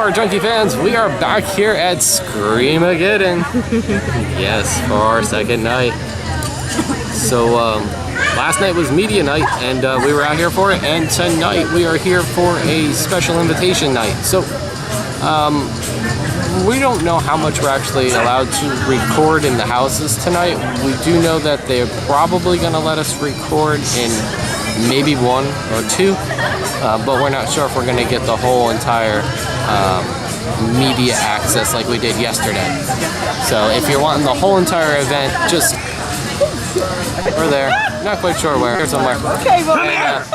horror junkie fans, we are back here at Scream-A-Geddon. Yes, for our second night. So last night was media night and we were out here for it, and tonight we are here for a special invitation night. So we don't know how much we're actually allowed to record in the houses tonight. We do know that they're probably going to let us record in maybe 1 or 2, but we're not sure if we're going to get the whole entire media access like we did yesterday. So if you're wanting the whole entire event, just we're there, not quite sure where, here somewhere, and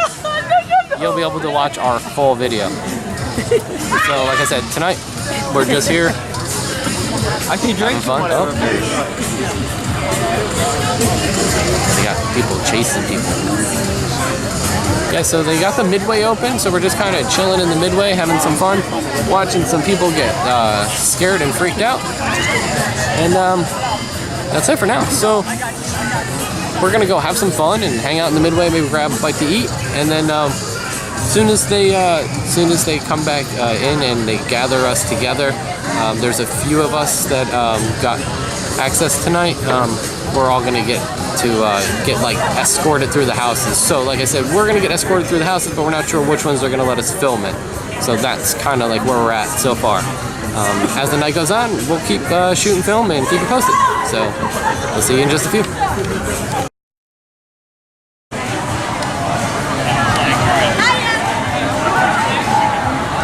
you'll be able to watch our full video. So like I said, tonight we're just here. I can drink fun. Oh. They got people chasing people. Yeah, so they got the midway open, so we're just kind of chilling in the midway, having some fun, watching some people get scared and freaked out. And that's it for now. So we're gonna go have some fun and hang out in the midway, maybe grab a bite to eat, and then soon as they come back in and they gather us together, there's a few of us that got access tonight. We're all gonna get like escorted through the houses. So like I said, we're gonna get escorted through the houses, but we're not sure which ones are gonna let us film it. So that's kind of like where we're at so far. As the night goes on, we'll keep shooting film and keep it posted. So we'll see you in just a few.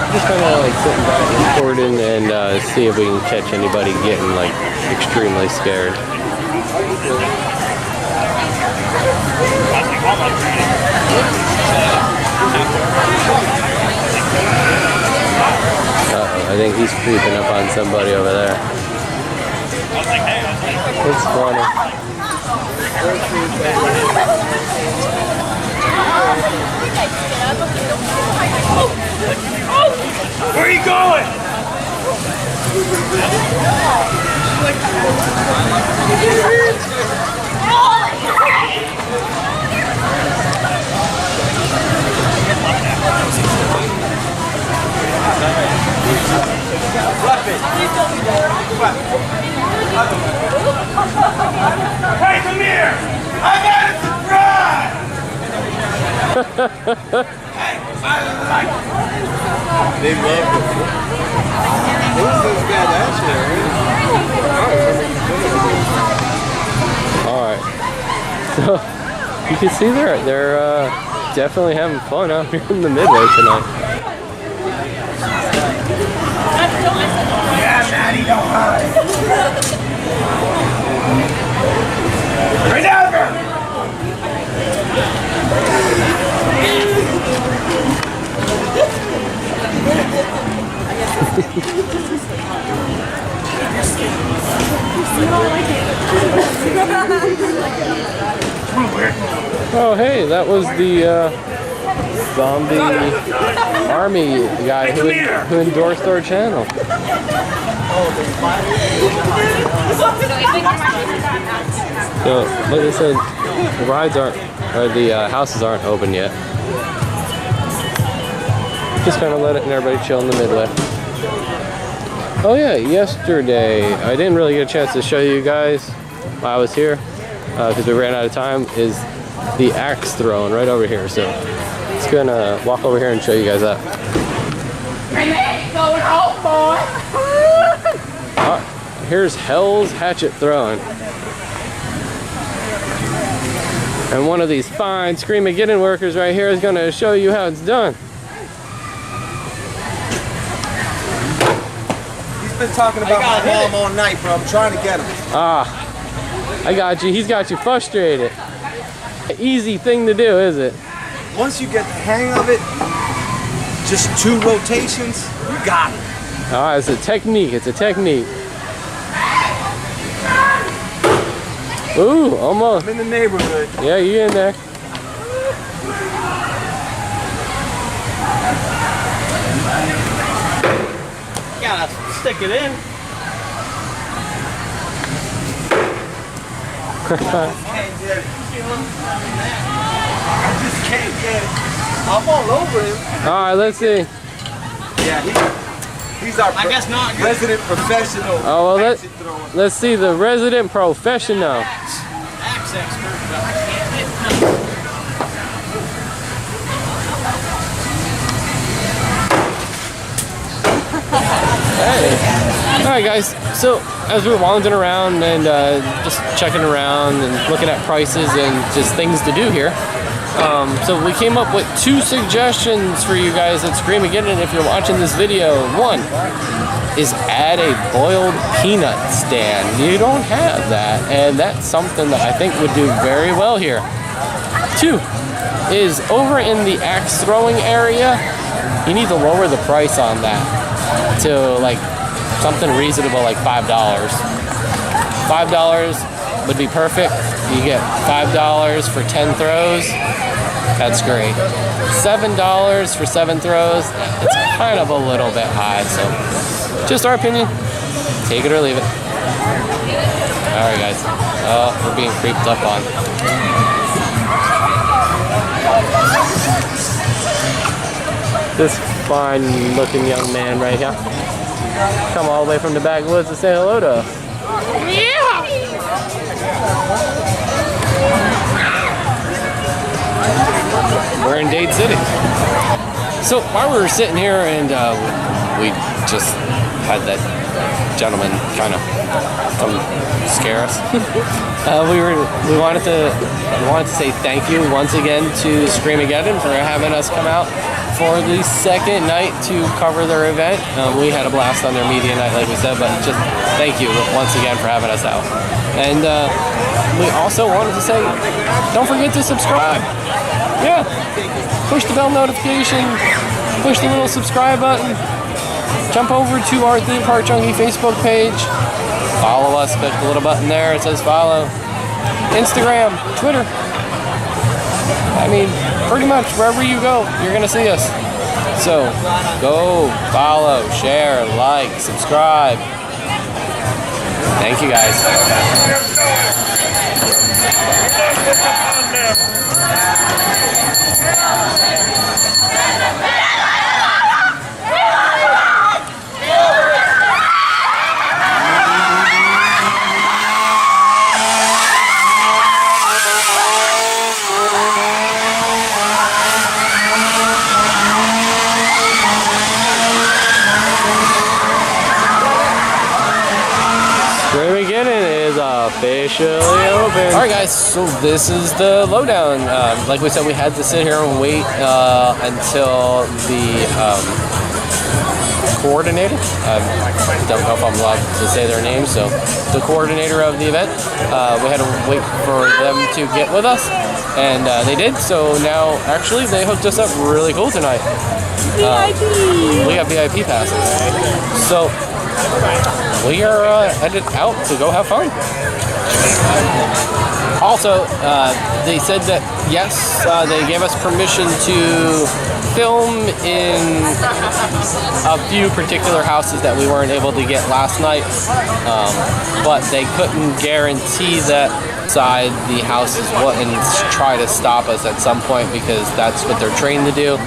Just kind of like sitting back recording and see if we can catch anybody getting like extremely scared. Uh-oh, I think he's creeping up on somebody over there. It's funny. Where are you going? Hey, come here! I got a surprise! Hey, I like it. They love it. Who's this guy Alright. So you can see they're definitely having fun out here in the midway tonight. Yeah, Maddie, don't hide. Right over! Oh hey, that was the zombie army guy who endorsed our channel. So, like I said, the rides aren't, or the houses aren't open yet. Just kind of let it and everybody chill in the midway. Oh yeah, yesterday, I didn't really get a chance to show you guys while I was here, because we ran out of time, is the axe throwing right over here. So, just gonna walk over here and show you guys that. Going home, boy. Here's Hell's hatchet throwing. And one of these fine Scream-A-Geddon workers right here is gonna show you how it's done. He's been talking about my mom all night, bro. I'm trying to get him. Ah, I got you. He's got you frustrated. Easy thing to do, is it? Once you get the hang of it, just 2 rotations, you got it. Ah, it's a technique. It's a technique. Ooh, almost. I'm in the neighborhood. Yeah, you in there. Gotta stick it in. I just can't get it. I'm all over him. All right, let's see. Yeah, He's our I guess not. resident professional. Oh, well, action thrower. let's see the resident professional. Axe expert, but I can't hit nothing. Hey. Alright guys, so as we were wandering around and just checking around and looking at prices and just things to do here, so we came up with 2 suggestions for you guys at Scream-A-Geddon if you're watching this video. One is add a boiled peanut stand. You don't have that, and that's something that I think would do very well here. 2 is over in the axe throwing area, you need to lower the price on that to like something reasonable, like $5. $5 would be perfect. You get $5 for 10 throws. That's great. $7 for 7 throws. It's kind of a little bit high, so just our opinion. Take it or leave it. All right, guys. Oh, we're being creeped up on. This fine-looking young man right here. Come all the way from the backwoods to say hello to us. Yeah! We're in Dade City. So while we were sitting here and we just had that gentleman kind of come scare us. we wanted to say thank you once again to Scream-A-Geddon for having us come out for the second night to cover their event. We had a blast on their media night, like we said, but just thank you once again for having us out. And we also wanted to say, don't forget to subscribe. Yeah, push the bell notification, push the little subscribe button, jump over to our Theme Park Junkie Facebook page, follow us, click the little button there, it says follow. Instagram, Twitter. I mean, pretty much wherever you go, you're going to see us. So, go, follow, share, like, subscribe. Thank you, guys. Scream-A-Geddon is officially open. Alright guys, so this is the lowdown. Like we said, we had to sit here and wait until the coordinator, I don't know if I'm allowed to say their name, so the coordinator of the event, we had to wait for them to get with us, and they did, so now actually they hooked us up really cool tonight. VIP! We got VIP passes. So we are headed out to go have fun. Also, they said that yes, they gave us permission to film in a few particular houses that we weren't able to get last night, but they couldn't guarantee that side the houses wouldn't try to stop us at some point, because that's what they're trained to do.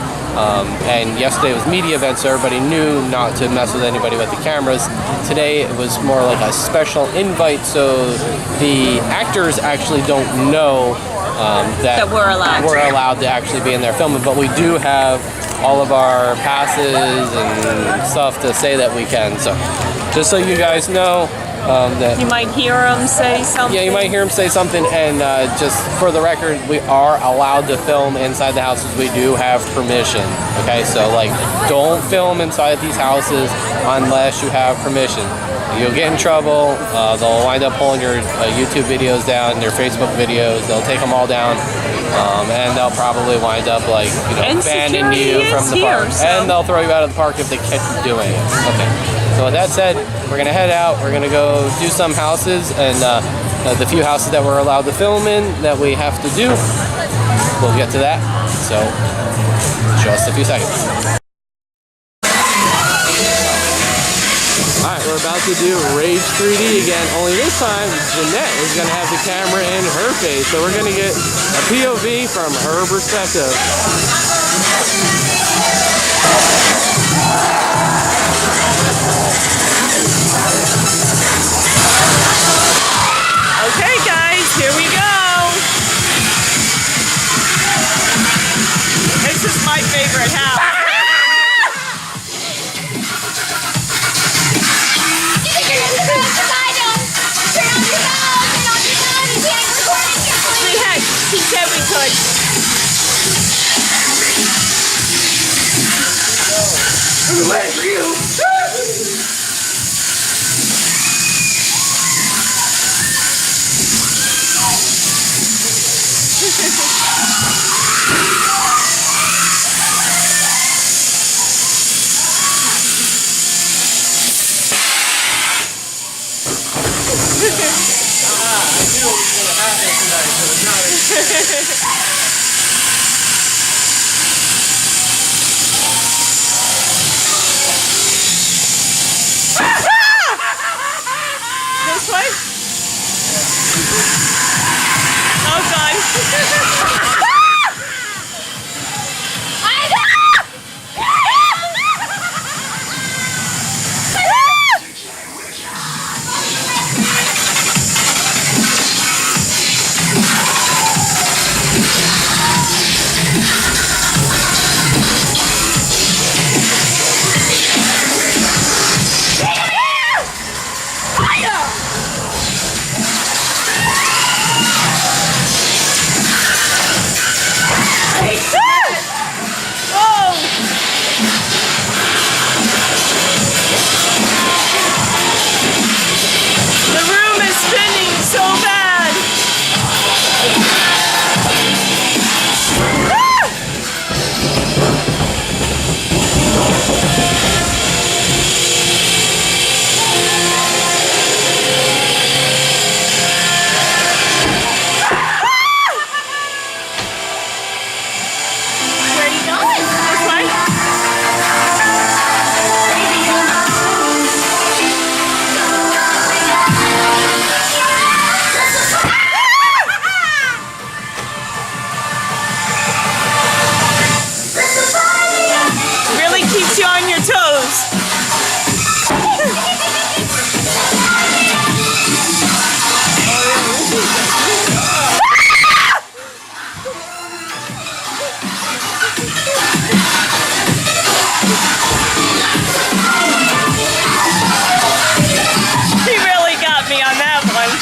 And yesterday was media event, so everybody knew not to mess with anybody with the cameras. Today it was more like a special invite, so the actors actually don't know that we're allowed to actually be in there filming, but we do have all of our passes and stuff to say that we can. So just so you guys know, that you might hear them say something. Yeah, you might hear them say something, and just for the record, we are allowed to film inside the houses. We do have permission, okay? So, like, don't film inside these houses unless you have permission. You'll get in trouble. They'll wind up pulling your YouTube videos down, your Facebook videos. They'll take them all down, and they'll probably wind up, like, you know, banning you from the park. So. And they'll throw you out of the park if they catch you doing it. Okay. So with that said, we're going to head out. We're going to go do some houses, and the few houses that we're allowed to film in that we have to do, we'll get to that. So, just a few seconds. Alright, we're about to do Rage 3D again, only this time Jeanette is going to have the camera in her face, so we're going to get a POV from her perspective. Okay, guys, here we go. This is my favorite house. He said we could. Let you. This way? Oh, God. The room is spinning so bad. Where are you going? This way? Really keeps you on your toes. He really got me on that one.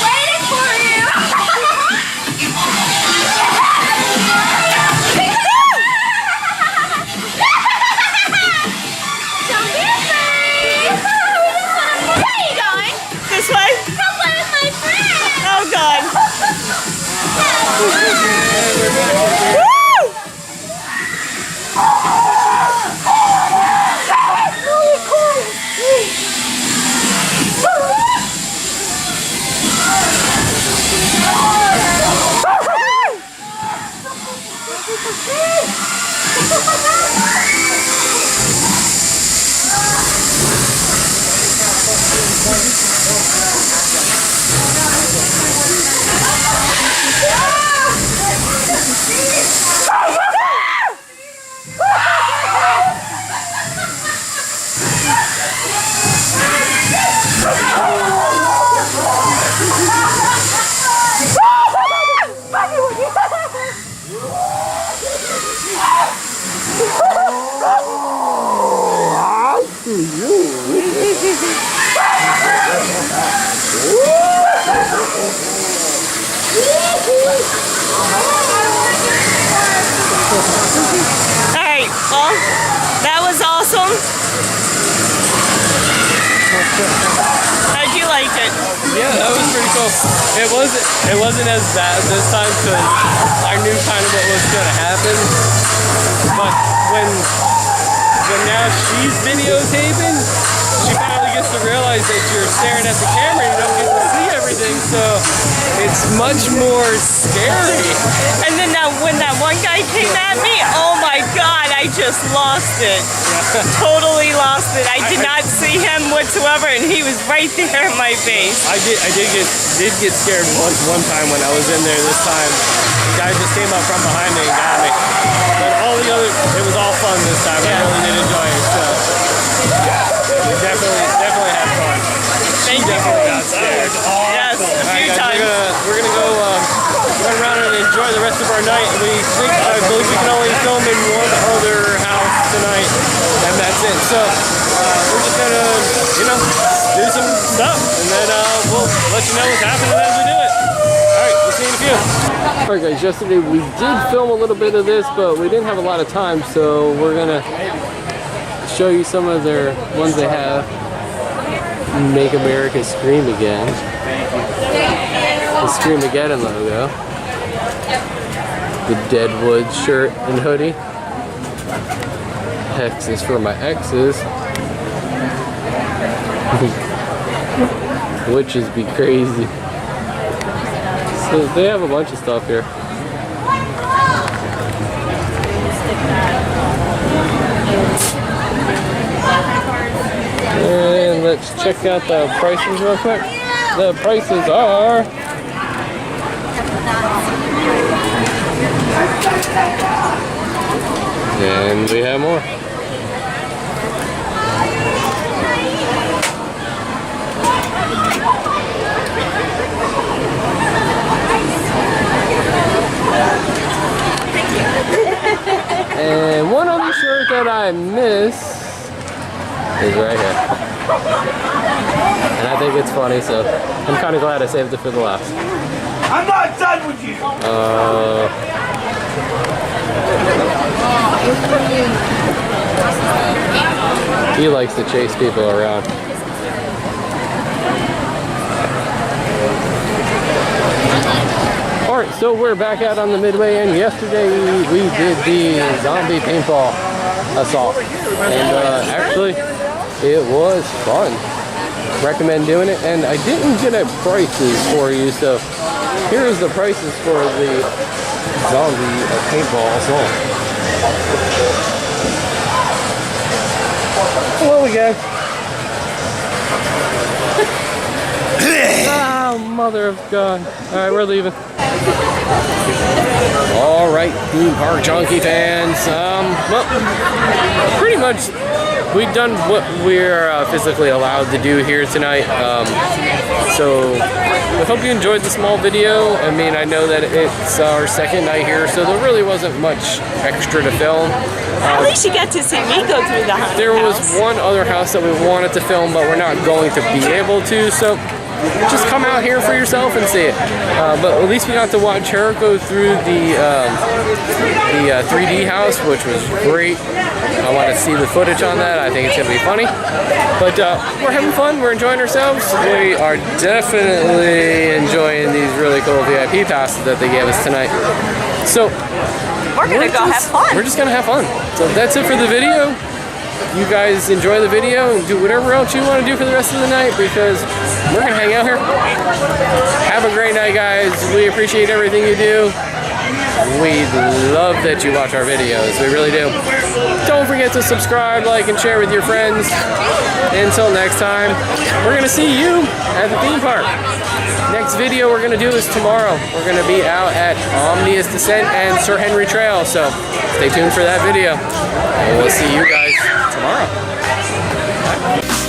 Waiting for you. Don't be afraid. Where are you going? This way? Come play with my friend. Oh, God. Woo! Alright, well, that was awesome. How'd you like it? Yeah, that was pretty cool. It wasn't as bad this time because I knew kind of what was going to happen. But when now she's videotaping, she finally gets to realize that you're staring at the camera and you don't get to see everything. everything, so it's much more scary. And then when that one guy came at me, oh my God, I just lost it. Totally lost it. I did not see him whatsoever, and he was right there in my face. I did get scared one time when I was in there this time. The guy just came up from behind me and got me. But all the other, it was all fun this time. I really did enjoy it. So we definitely had fun. Thank you. Definitely got scared. Yes, a few times. We're gonna go run around and enjoy the rest of our night. I believe we can only film in one other house tonight, and that's it. So we're just gonna, do some stuff, and then we'll let you know what's happening as we do it. All right, we'll see you in a few. Alright guys, yesterday we did film a little bit of this, but we didn't have a lot of time, so we're gonna show you some of their ones they have. Make America Scream Again. The Scream-A-Geddon logo. The Deadwood shirt and hoodie. Hex is for my exes. Witches be crazy. So they have a bunch of stuff here. And let's check out the prices real quick. The prices are and we have more. And one other shirt that I missed is right here. And I think it's funny, so I'm kind of glad I saved it for the last. I'm not done with you! He likes to chase people around. Alright, so we're back out on the Midway, and yesterday we did the zombie paintball assault. And actually, it was fun. Recommend doing it. And I didn't get a prices for you, so here's the prices for the zombie paintball assault. Hello again. Oh, mother of God. Alright, we're leaving. Alright, theme park junkie fans. Well, pretty much we've done what we're physically allowed to do here tonight. So I hope you enjoyed the small video. I mean, I know that it's our second night here, so there really wasn't much extra to film. At least you got to see me go through the haunted There was house. one other house that we wanted to film, but we're not going to be able to, so just come out here for yourself and see it. But at least we got to watch her go through the 3D house, which was great. I want to see the footage on that. I think it's going to be funny. But we're having fun. We're enjoying ourselves. We are definitely enjoying these really cool VIP passes that they gave us tonight. So We're going to go have fun. We're just going to have fun. So that's it for the video. You guys enjoy the video and do whatever else you want to do for the rest of the night, because we're going to hang out here. Have a great night, guys. We appreciate everything you do. We love that you watch our videos. We really do. Don't forget to subscribe, like, and share with your friends. Until next time, we're going to see you at the theme park. Next video we're going to do is tomorrow. We're going to be out at Omnius Descent and Sir Henry Trail. So stay tuned for that video. And we'll see you guys tomorrow. Bye.